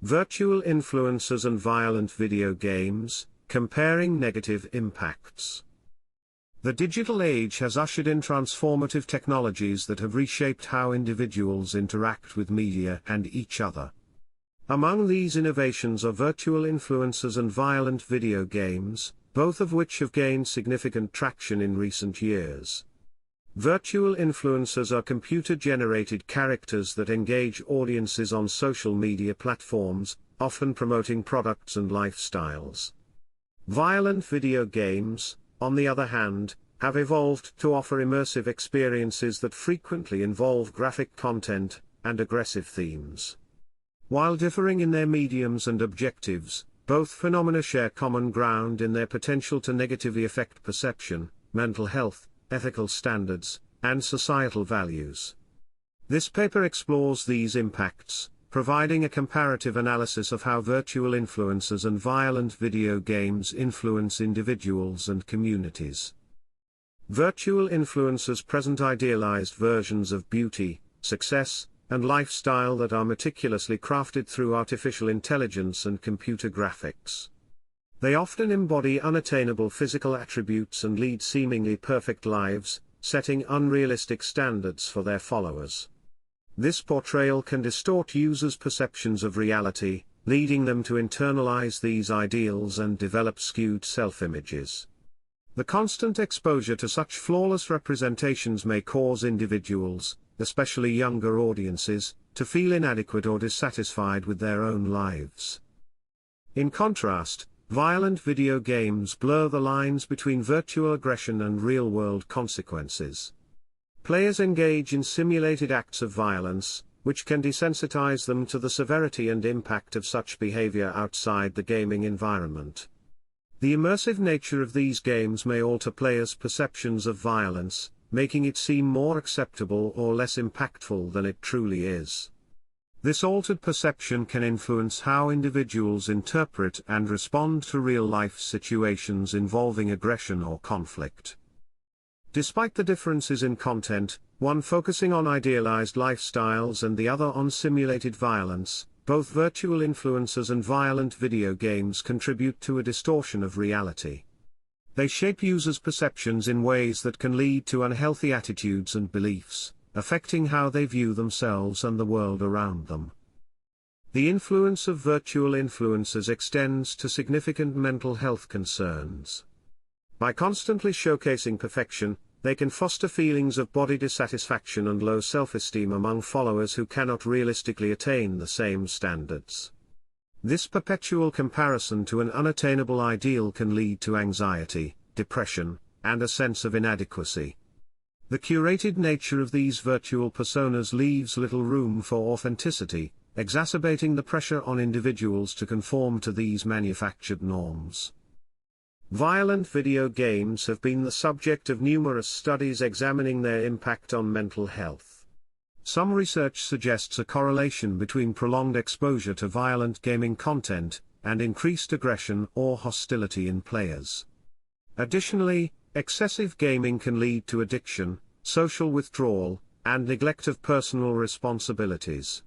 Virtual influencers and violent video games, comparing negative impacts. The digital age has ushered in transformative technologies that have reshaped how individuals interact with media and each other. Among these innovations are virtual influencers and violent video games, both of which have gained significant traction in recent years. Virtual influencers are computer-generated characters that engage audiences on social media platforms, often promoting products and lifestyles. Violent video games, on the other hand, have evolved to offer immersive experiences that frequently involve graphic content and aggressive themes. While differing in their mediums and objectives, both phenomena share common ground in their potential to negatively affect perception, mental health, ethical standards, and societal values. This paper explores these impacts, providing a comparative analysis of how virtual influencers and violent video games influence individuals and communities. Virtual influencers present idealized versions of beauty, success, and lifestyle that are meticulously crafted through artificial intelligence and computer graphics. They often embody unattainable physical attributes and lead seemingly perfect lives, setting unrealistic standards for their followers. This portrayal can distort users' perceptions of reality, leading them to internalize these ideals and develop skewed self-images. The constant exposure to such flawless representations may cause individuals, especially younger audiences, to feel inadequate or dissatisfied with their own lives. In contrast, violent video games blur the lines between virtual aggression and real-world consequences. Players engage in simulated acts of violence, which can desensitize them to the severity and impact of such behavior outside the gaming environment. The immersive nature of these games may alter players' perceptions of violence, making it seem more acceptable or less impactful than it truly is. This altered perception can influence how individuals interpret and respond to real-life situations involving aggression or conflict. Despite the differences in content, one focusing on idealized lifestyles and the other on simulated violence, both virtual influencers and violent video games contribute to a distortion of reality. They shape users' perceptions in ways that can lead to unhealthy attitudes and beliefs, affecting how they view themselves and the world around them. The influence of virtual influencers extends to significant mental health concerns. By constantly showcasing perfection, they can foster feelings of body dissatisfaction and low self-esteem among followers who cannot realistically attain the same standards. This perpetual comparison to an unattainable ideal can lead to anxiety, depression, and a sense of inadequacy. The curated nature of these virtual personas leaves little room for authenticity, exacerbating the pressure on individuals to conform to these manufactured norms. Violent video games have been the subject of numerous studies examining their impact on mental health. Some research suggests a correlation between prolonged exposure to violent gaming content and increased aggression or hostility in players. Additionally, excessive gaming can lead to addiction, social withdrawal, and neglect of personal responsibilities.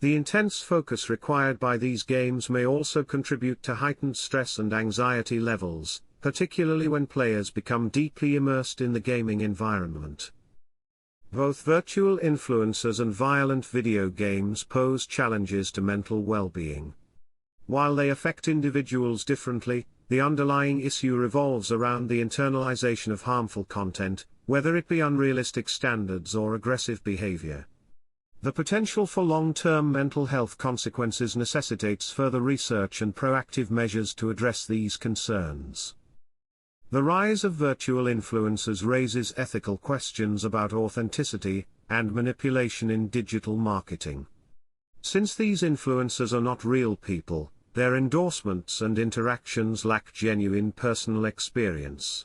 The intense focus required by these games may also contribute to heightened stress and anxiety levels, particularly when players become deeply immersed in the gaming environment. Both virtual influencers and violent video games pose challenges to mental well-being. While they affect individuals differently, the underlying issue revolves around the internalization of harmful content, whether it be unrealistic standards or aggressive behavior. The potential for long-term mental health consequences necessitates further research and proactive measures to address these concerns. The rise of virtual influencers raises ethical questions about authenticity and manipulation in digital marketing. Since these influencers are not real people, their endorsements and interactions lack genuine personal experience.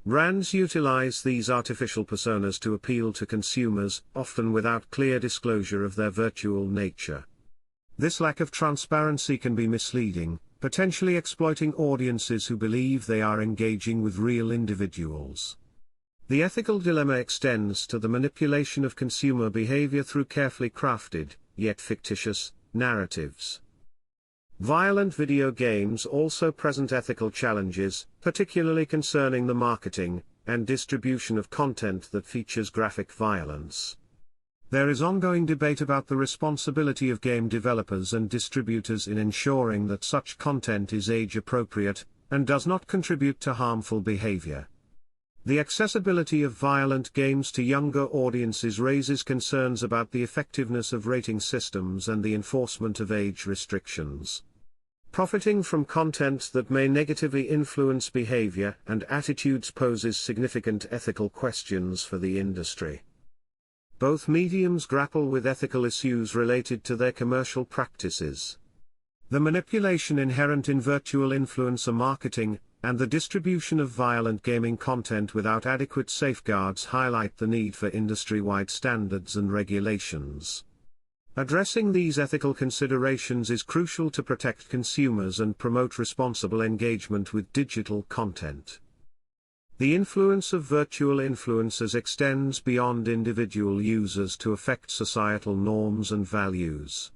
Brands utilize these artificial personas to appeal to consumers, often without clear disclosure of their virtual nature. This lack of transparency can be misleading, potentially exploiting audiences who believe they are engaging with real individuals. The ethical dilemma extends to the manipulation of consumer behavior through carefully crafted, yet fictitious, narratives. Violent video games also present ethical challenges, particularly concerning the marketing and distribution of content that features graphic violence. There is ongoing debate about the responsibility of game developers and distributors in ensuring that such content is age-appropriate and does not contribute to harmful behavior. The accessibility of violent games to younger audiences raises concerns about the effectiveness of rating systems and the enforcement of age restrictions. Profiting from content that may negatively influence behavior and attitudes poses significant ethical questions for the industry. Both mediums grapple with ethical issues related to their commercial practices. The manipulation inherent in virtual influencer marketing and the distribution of violent gaming content without adequate safeguards highlight the need for industry-wide standards and regulations. Addressing these ethical considerations is crucial to protect consumers and promote responsible engagement with digital content. The influence of virtual influencers extends beyond individual users to affect societal norms and values.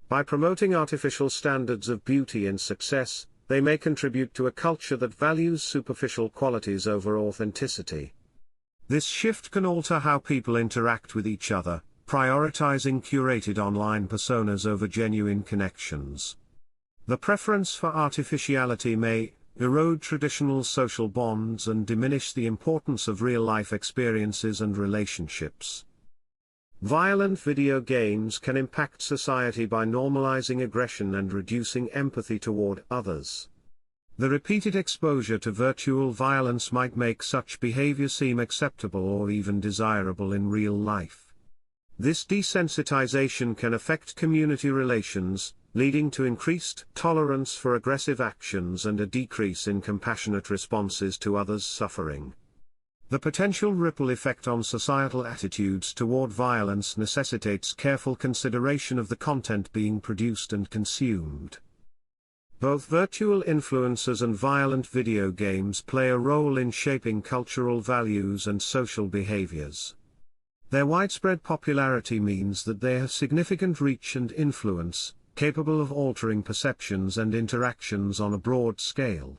By promoting artificial standards of beauty and success, they may contribute to a culture that values superficial qualities over authenticity. This shift can alter how people interact with each other, prioritizing curated online personas over genuine connections. The preference for artificiality may erode traditional social bonds and diminish the importance of real-life experiences and relationships. Violent video games can impact society by normalizing aggression and reducing empathy toward others. The repeated exposure to virtual violence might make such behavior seem acceptable or even desirable in real life. This desensitization can affect community relations, leading to increased tolerance for aggressive actions and a decrease in compassionate responses to others' suffering. The potential ripple effect on societal attitudes toward violence necessitates careful consideration of the content being produced and consumed. Both virtual influencers and violent video games play a role in shaping cultural values and social behaviors. Their widespread popularity means that they have significant reach and influence, capable of altering perceptions and interactions on a broad scale.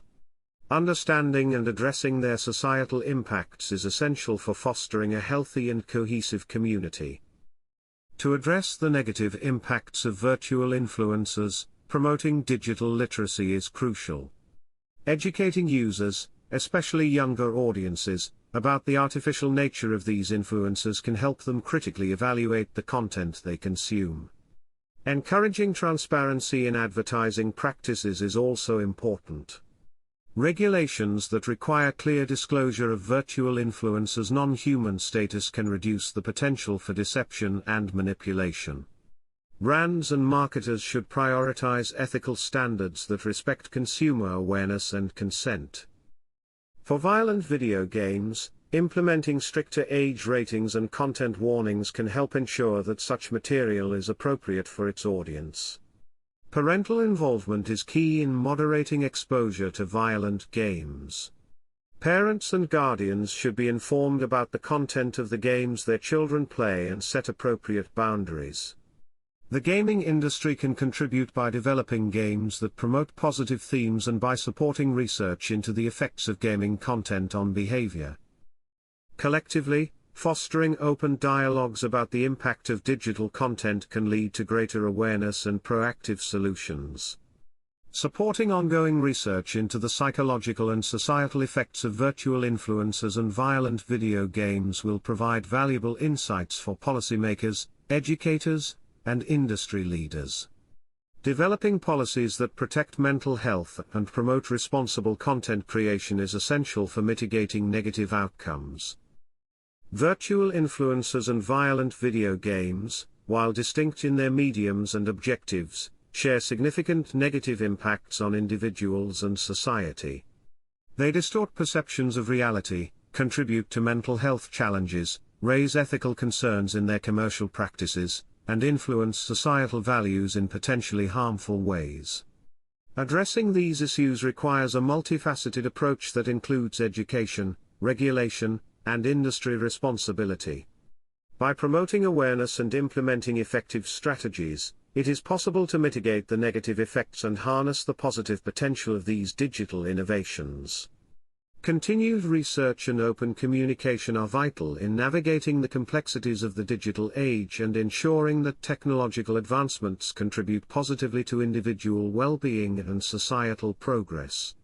Understanding and addressing their societal impacts is essential for fostering a healthy and cohesive community. To address the negative impacts of virtual influencers, promoting digital literacy is crucial. Educating users, especially younger audiences, about the artificial nature of these influencers can help them critically evaluate the content they consume. Encouraging transparency in advertising practices is also important. Regulations that require clear disclosure of virtual influencers' non-human status can reduce the potential for deception and manipulation. Brands and marketers should prioritize ethical standards that respect consumer awareness and consent. For violent video games, implementing stricter age ratings and content warnings can help ensure that such material is appropriate for its audience. Parental involvement is key in moderating exposure to violent games. Parents and guardians should be informed about the content of the games their children play and set appropriate boundaries. The gaming industry can contribute by developing games that promote positive themes and by supporting research into the effects of gaming content on behavior. Collectively, fostering open dialogues about the impact of digital content can lead to greater awareness and proactive solutions. Supporting ongoing research into the psychological and societal effects of virtual influencers and violent video games will provide valuable insights for policymakers, educators, and industry leaders. Developing policies that protect mental health and promote responsible content creation is essential for mitigating negative outcomes. Virtual influencers and violent video games, while distinct in their mediums and objectives, share significant negative impacts on individuals and society. They distort perceptions of reality, contribute to mental health challenges, raise ethical concerns in their commercial practices, and influence societal values in potentially harmful ways. Addressing these issues requires a multifaceted approach that includes education, regulation, and industry responsibility. By promoting awareness and implementing effective strategies, it is possible to mitigate the negative effects and harness the positive potential of these digital innovations. Continued research and open communication are vital in navigating the complexities of the digital age and ensuring that technological advancements contribute positively to individual well-being and societal progress.